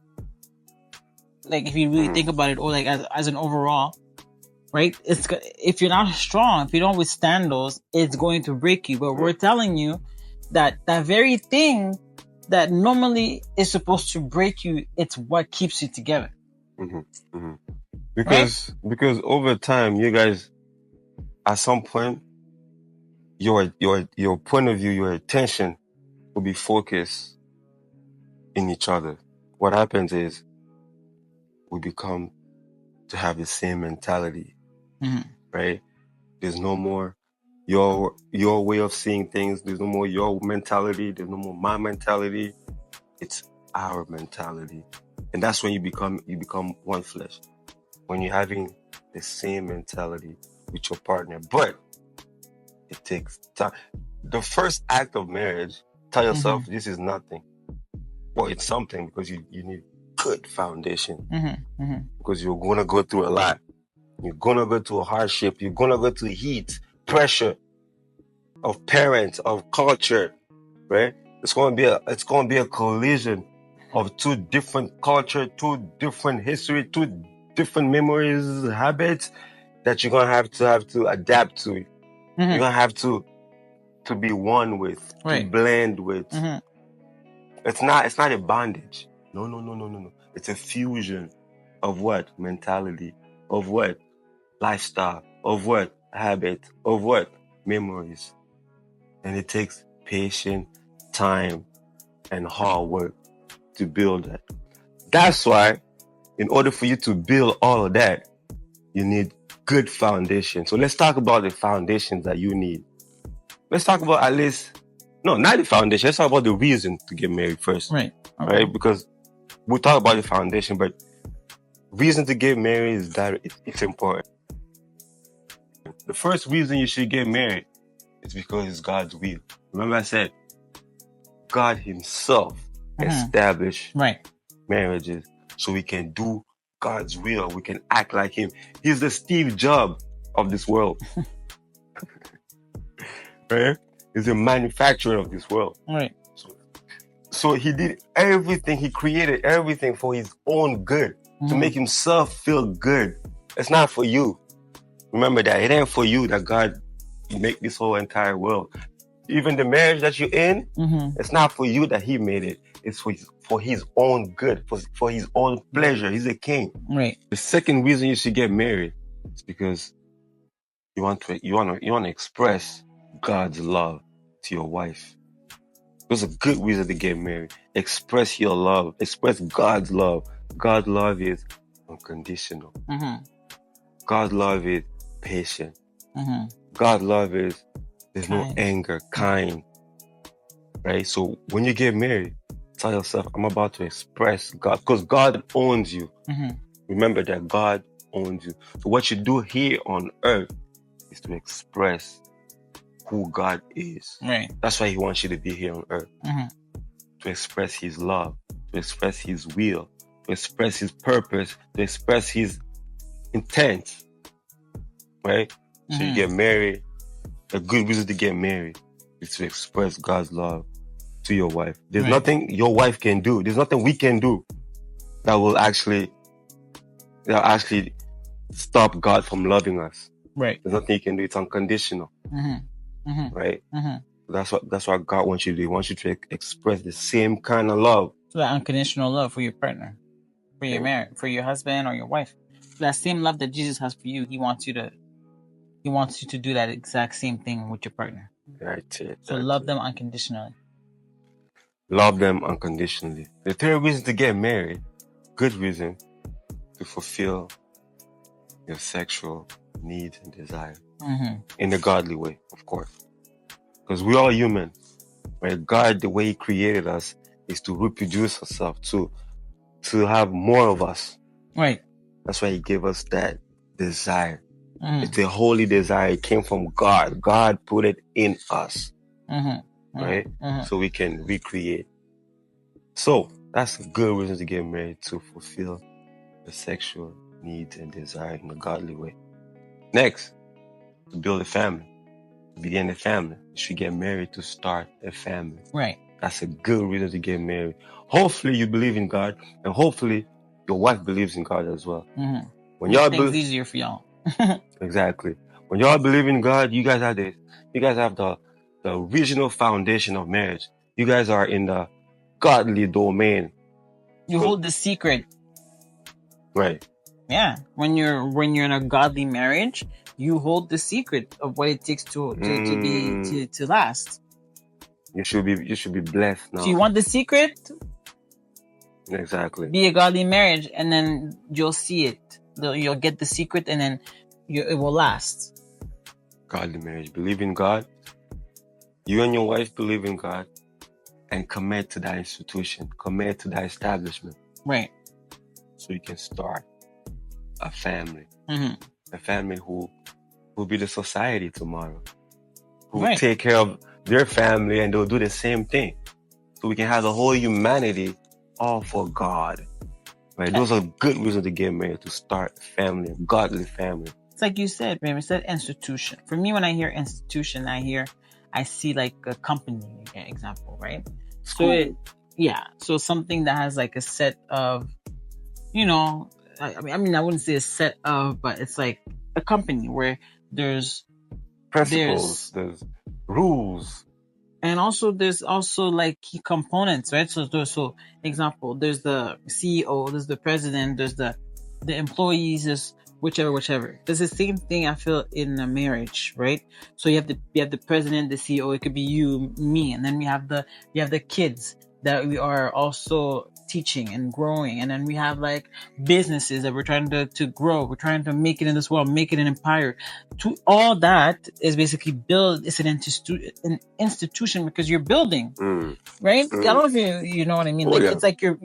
like if you really think about it, or like as an overall, right? If you're not strong, if you don't withstand those, it's going to break you. But we're telling you that very thing that normally is supposed to break you, it's what keeps you together. Because over time, you guys, at some point, your point of view, your attention will be focused in each other. What happens is we become to have the same mentality, right? There's no more your way of seeing things. There's no more your mentality. There's no more my mentality. It's our mentality, and that's when you become one flesh. When you're having the same mentality with your partner, but it takes time. The first act of marriage, tell yourself this is nothing. Well, it's something because you need good foundation. Because you're gonna go through a lot. You're gonna go through a hardship. You're gonna go through heat, pressure of parents, of culture, right? It's gonna be a collision of two different culture, two different history, two different memories, habits that you're gonna have to adapt to. You're gonna have to be one with, to blend with. It's not a bondage. No. It's a fusion of what? Mentality, of what? Lifestyle, of what? Habit, of what? Memories. And it takes patience, time, and hard work to build that. That's why, in order for you to build all of that, you need good foundation. So let's talk about the foundations that you need. Let's talk about not the foundation. Let's talk about the reason to get married first. Right. Okay. Right? Because we'll talk about the foundation, but reason to get married is that it's important. The first reason you should get married is because it's God's will. Remember I said, God himself established marriages so we can do God's will. We can act like him. He's the Steve Jobs of this world. Right? He's the manufacturer of this world. Right. So he did everything. He created everything for his own good, to make himself feel good. It's not for you. Remember that. It ain't for you that God made this whole entire world. Even the marriage that you're in, it's not for you that he made it. It's for his own good, for his own pleasure. He's a king. Right. The second reason you should get married is because you want to express God's love to your wife. There's a good reason to get married. Express your love. Express God's love. God's love is unconditional. God's love is patient. God's love is there's no anger, kind. Right? So when you get married, tell yourself, I'm about to express God, because God owns you. Remember that God owns you. So what you do here on earth is to express who God is. Right. That's why he wants you to be here on earth. To express his love, to express his will, to express his purpose, to express his intent. Right? So you get married. A good reason to get married is to express God's love to your wife. There's nothing your wife can do. There's nothing we can do that will actually stop God from loving us. Right. There's nothing you can do. It's unconditional. Right? That's what God wants you to do. He wants you to express the same kind of love. So that unconditional love for your partner, for your marriage, for your husband or your wife. That same love that Jesus has for you, he wants you to do that exact same thing with your partner. So love them unconditionally. Love them unconditionally. The third reason to get married, good reason, to fulfill your sexual needs and desires. In a godly way, of course. Because we're all human. Right? God, the way he created us, is to reproduce ourselves, to have more of us. Right. That's why he gave us that desire. It's a holy desire. It came from God. God put it in us. Right? So we can recreate. So that's a good reason to get married, to fulfill the sexual needs and desire in a godly way. Next, to build a family, to begin a family. You should get married to start a family. Right. That's a good reason to get married. Hopefully you believe in God, and hopefully your wife believes in God as well. When y'all things easier for y'all. Exactly. When y'all believe in God, you guys have the original foundation of marriage. You guys are in the godly domain. You hold the secret. Right. Yeah. When you're in a godly marriage, you hold the secret of what it takes to last. You should be blessed now. So you want the secret? Exactly. Be a godly marriage, and then you'll see it. You'll get the secret, and then it will last. Godly marriage. Believe in God. You and your wife believe in God, and commit to that institution. Commit to that establishment. Right. So you can start a family. Mm-hmm. A family who will be the society tomorrow. Who right. will take care of their family, and they'll do the same thing. So we can have the whole humanity all for God. Right? Those are good reasons to get married, to start a family, a godly family. It's like you said, baby, it's that institution. For me, when I hear institution, I see like a company example, right? School. So something that has like a set of, I mean, I wouldn't say a set of, but it's like a company where there's principles, there's rules. And also, there's also like key components, right? So example, there's the CEO, there's the president, there's the employees, there's whichever. There's the same thing I feel in a marriage, right? So you have the president, the CEO. It could be you, me, and then we have the kids that we are also teaching and growing, and then we have like businesses that we're trying to grow. We're trying to make it in this world, make it an empire. To all that is basically build. It's an institution because you're building, right? I don't know if you know what I mean. It's like you're.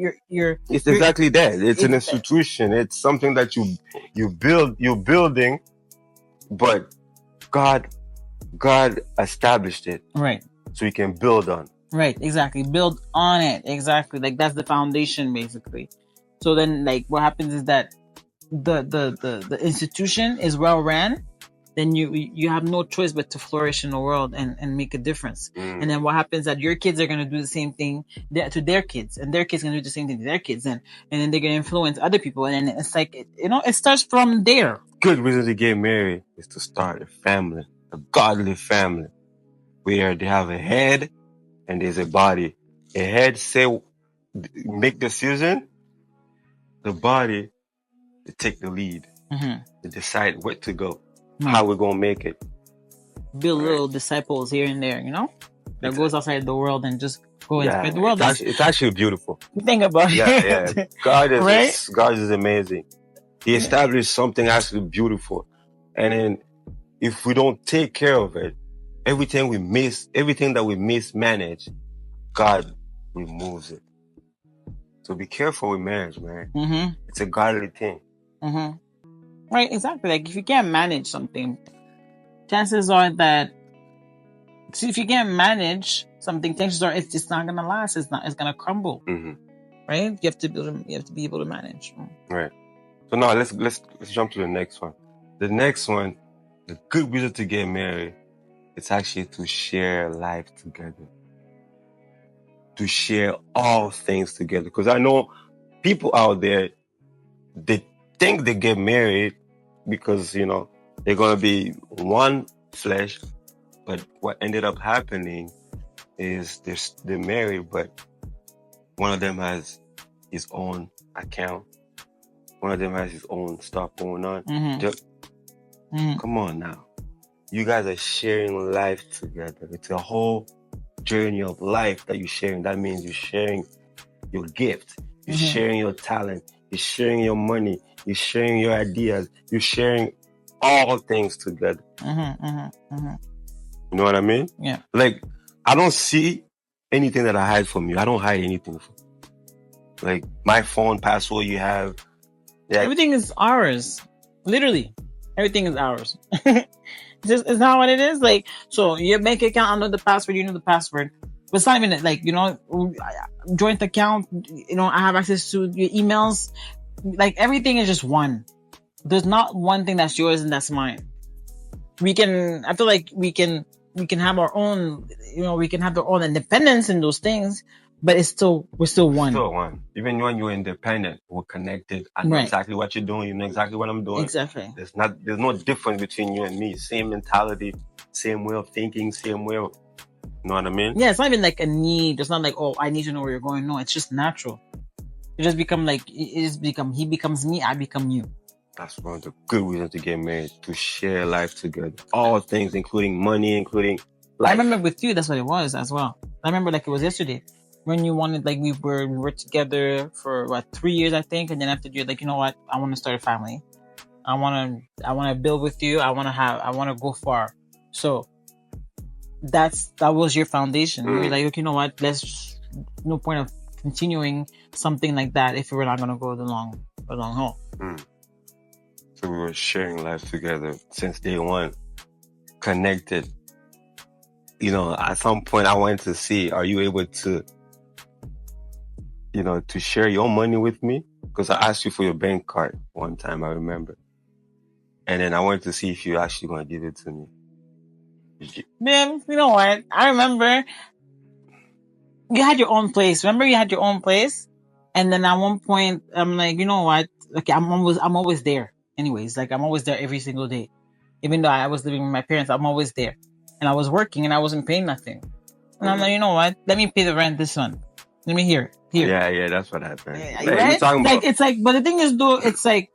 It's exactly that. It's an institution. It's something that you build. You're building, but God established it, right? So you can build on. Right, exactly. Build on it. Exactly. Like that's the foundation basically. So then like what happens is that the institution is well ran, then you have no choice but to flourish in the world and make a difference. And then what happens is that your kids are gonna do the same thing to their kids, and their kids gonna do the same thing to their kids, and then they're gonna influence other people, and then it's like it starts from there. Good reason to get married is to start a family, a godly family, where they have a head and there's a body. A head make decision. The body they take the lead. They decide where to go, how we're gonna make it. Build little disciples here and there, that goes outside the world and just go and spread the world. It's actually beautiful. Think about it. Yeah. God is amazing. He established something actually beautiful, and then if we don't take care of it, everything that we mismanage, God removes it. So be careful with marriage, man. It's a godly thing. Right, exactly. Like if you can't manage something, chances are that if you can't manage something, chances are it's just not gonna last. It's gonna crumble. Right? You have to be able to manage. Right. So now let's jump to the next one. The next one, the good reason to get married, it's actually to share life together. To share all things together. Because I know people out there, they think they get married because, they're going to be one flesh. But what ended up happening is they're married, but one of them has his own account. One of them has his own stuff going on. Come on now. You guys are sharing life together. It's a whole journey of life that you're sharing. That means you're sharing your gift. You're sharing your talent. You're sharing your money. You're sharing your ideas. You're sharing all things together. You know what I mean? Yeah. Like, I don't see anything that I hide from you. I don't hide anything from you. Like, my phone password you have. Everything is ours. Literally. Everything is ours. It's not what it is. Like, so your bank account, I know the password, you know the password. But it's not even like, joint account, I have access to your emails. Like everything is just one. There's not one thing that's yours and that's mine. I feel like we can have our own, we can have our own independence in those things, but we're still one. Still one. Even when you're independent, we're connected. I know exactly what you're doing. You know exactly what I'm doing. Exactly. There's no difference between you and me. Same mentality, same way of thinking, same way of, you know what I mean? Yeah, it's not even like a need. It's not like, oh, I need to know where you're going. No, it's just natural. It just become like, he becomes me, I become you. That's one of the good reasons to get married, to share life together. All things, including money, including life. I remember with you, that's what it was as well. I remember like it was yesterday when you wanted, like we were together for what, 3 years, I think. And then after you're like, you know what? I want to start a family. I want to build with you. I want to go far. So that was your foundation. You're like, okay, you know what? No point of continuing something like that if we're not going to go the long haul. So we were sharing life together since day one, connected. You know, at some point I wanted to see, are you able to, you know, to share your money with me? Because I asked you for your bank card one time, I remember. And then I wanted to see if you're actually going to give it to me. Man, you know what? I remember you had your own place. Remember you had your own place? And then at one point, I'm like, you know what? Okay, I'm always there. Anyways, like I'm always there every single day. Even though I was living with my parents, I'm always there. And I was working and I wasn't paying nothing. And I'm like, you know what? Let me pay the rent this month. Let me here. Yeah, that's what happened. Right? It's like, but the thing is though, it's like,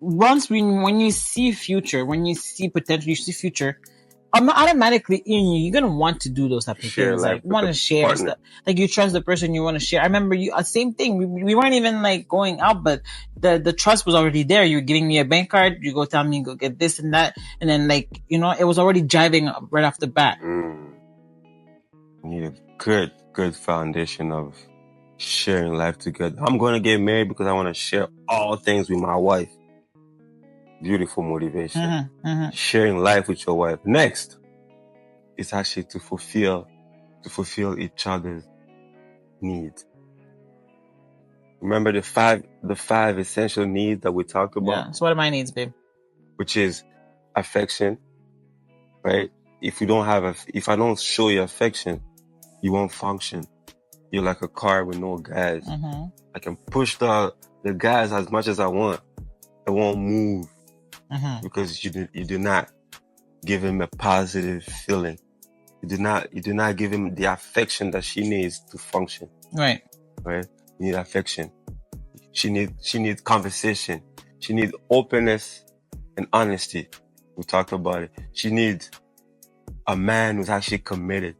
once when you see future, when you see potential, you see future, automatically in you, you're gonna want to do those type of things. Like want to share stuff. Like you trust the person you want to share. I remember same thing. We weren't even like going out, but the trust was already there. You were giving me a bank card. You go tell me go get this and that, and then like you know it was already jiving right off the bat. You need a good foundation of sharing life together. I'm going to get married because I want to share all things with my wife. Beautiful motivation. Sharing life with your wife. Next, it's actually to fulfill each other's needs. Remember the five essential needs that we talked about? Yeah. So what are my needs, babe? Which is affection, right? If I don't show you affection, you won't function. You're like a car with no gas. I can push the gas as much as I want. It won't move. Because you do not give him a positive feeling. You do not give him the affection that she needs to function. Right. You need affection. She needs conversation. She needs openness and honesty. We talked about it. She needs a man who's actually committed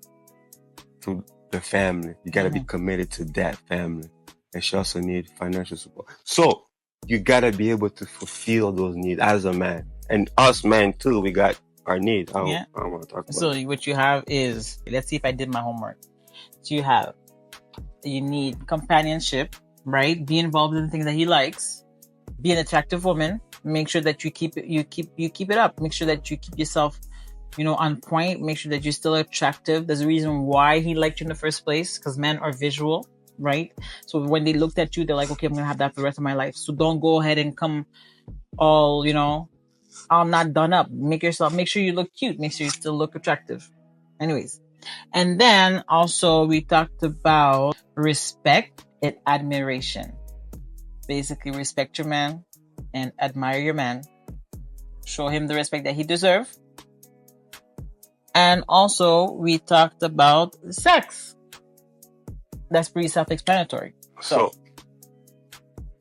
to the family. You gotta be committed to that family. And she also needs financial support. So you gotta be able to fulfill those needs as a man. And us men too, we got our needs. I don't want to talk about So what you have is, let's see if I did my homework. So you need companionship, right? Be involved in the things that he likes. Be an attractive woman. Make sure that you keep it up. Make sure that you keep yourself, on point. Make sure that you're still attractive. There's a reason why he liked you in the first place, because men are visual. Right? So when they looked at you, they're like, okay, I'm going to have that for the rest of my life. So don't go ahead and come all, all not done up. Make sure you look cute. Make sure you still look attractive. Anyways. And then also we talked about respect and admiration. Basically respect your man and admire your man. Show him the respect that he deserves. And also we talked about sex. That's pretty self-explanatory. So,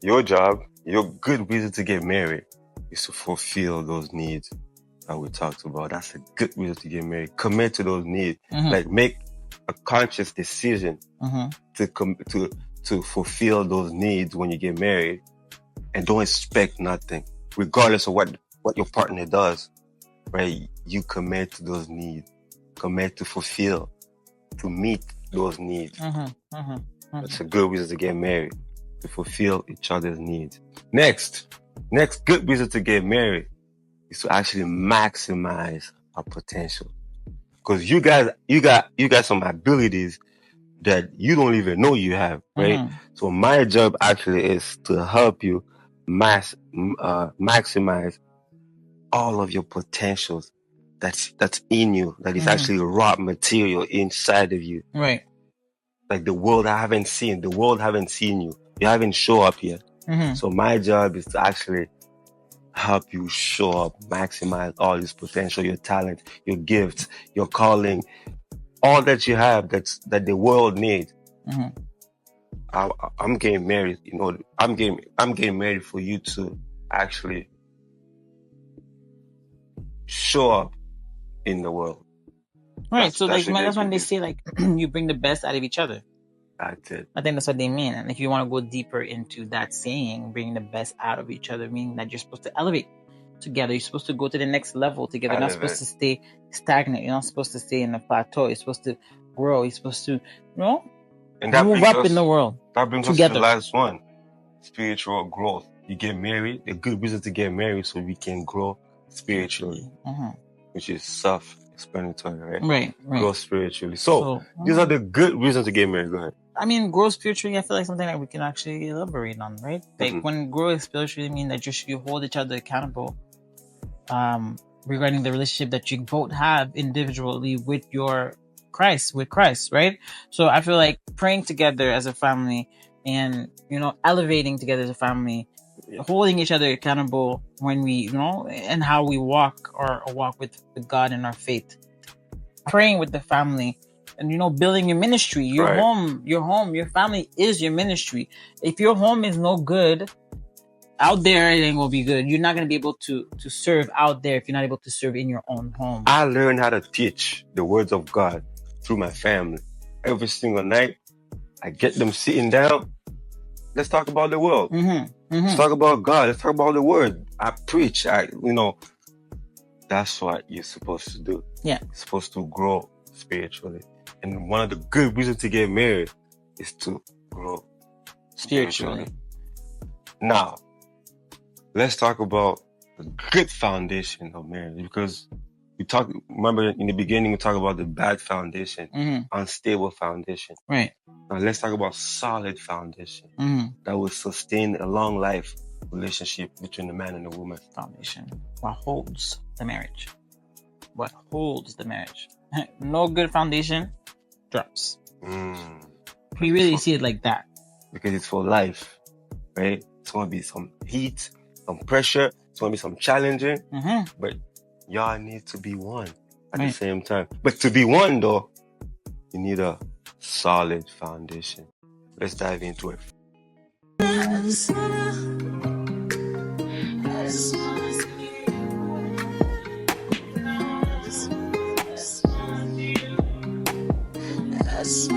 your job, your good reason to get married is to fulfill those needs that we talked about. That's a good reason to get married. Commit to those needs. Like make a conscious decision to fulfill those needs when you get married, and don't expect nothing, regardless of what your partner does. Right? You commit to those needs. Commit to fulfill, to meet those needs. That's a good reason to get married, to fulfill each other's needs. Next good reason to get married is to actually maximize our potential. Because you got some abilities that you don't even know you have, right? So my job actually is to help you maximize all of your potentials that's in you, that is actually raw material inside of you. Right. like the world haven't seen. The world haven't seen you. You haven't show up yet. So my job is to actually help you show up, maximize all this potential, your talent, your gifts, your calling, all that you have that the world needs. I'm getting married, you know, I'm getting married for you to actually show up in the world. Right. So like that's when they say like you bring the best out of each other. That's it. I think that's what they mean. And if you want to go deeper into that saying, bringing the best out of each other, meaning that you're supposed to elevate together. You're supposed to go to the next level together. You're not supposed to stay stagnant. You're not supposed to stay in a plateau. You're supposed to grow. You're supposed to, and that move up in the world. That brings us to the last one. Spiritual growth. You get married. A good reason to get married so we can grow spiritually. Which is self-explanatory, right? Right. Grow spiritually. So these are the good reasons to get married. Go ahead. I mean, grow spiritually, I feel like something that we can actually elaborate on, right? Like when grow spiritually mean that you hold each other accountable regarding the relationship that you both have individually with Christ, right? So I feel like praying together as a family and, elevating together as a family, holding each other accountable when we, and how we walk with God in our faith, praying with the family, and building your ministry, your home, your family is your ministry. If your home is no good, out there it ain't gonna be good. You're not gonna be able to serve out there if you're not able to serve in your own home. I learned how to teach the words of God through my family. Every single night, I get them sitting down. Let's talk about the world. Let's talk about God. Let's talk about the word. I preach. That's what you're supposed to do. Yeah. You're supposed to grow spiritually. And one of the good reasons to get married is to grow spiritually. Now, let's talk about the good foundation of marriage, because remember in the beginning, we talked about the bad foundation, unstable foundation. Right. Now let's talk about solid foundation that will sustain a long life relationship between the man and the woman. Foundation. What holds the marriage? No good foundation drops. We really see it like that. Because it's for life, right? It's going to be some heat, some pressure. It's going to be some challenging. But y'all need to be one at the same time. But to be one, though, you need a solid foundation. Let's dive into it. That's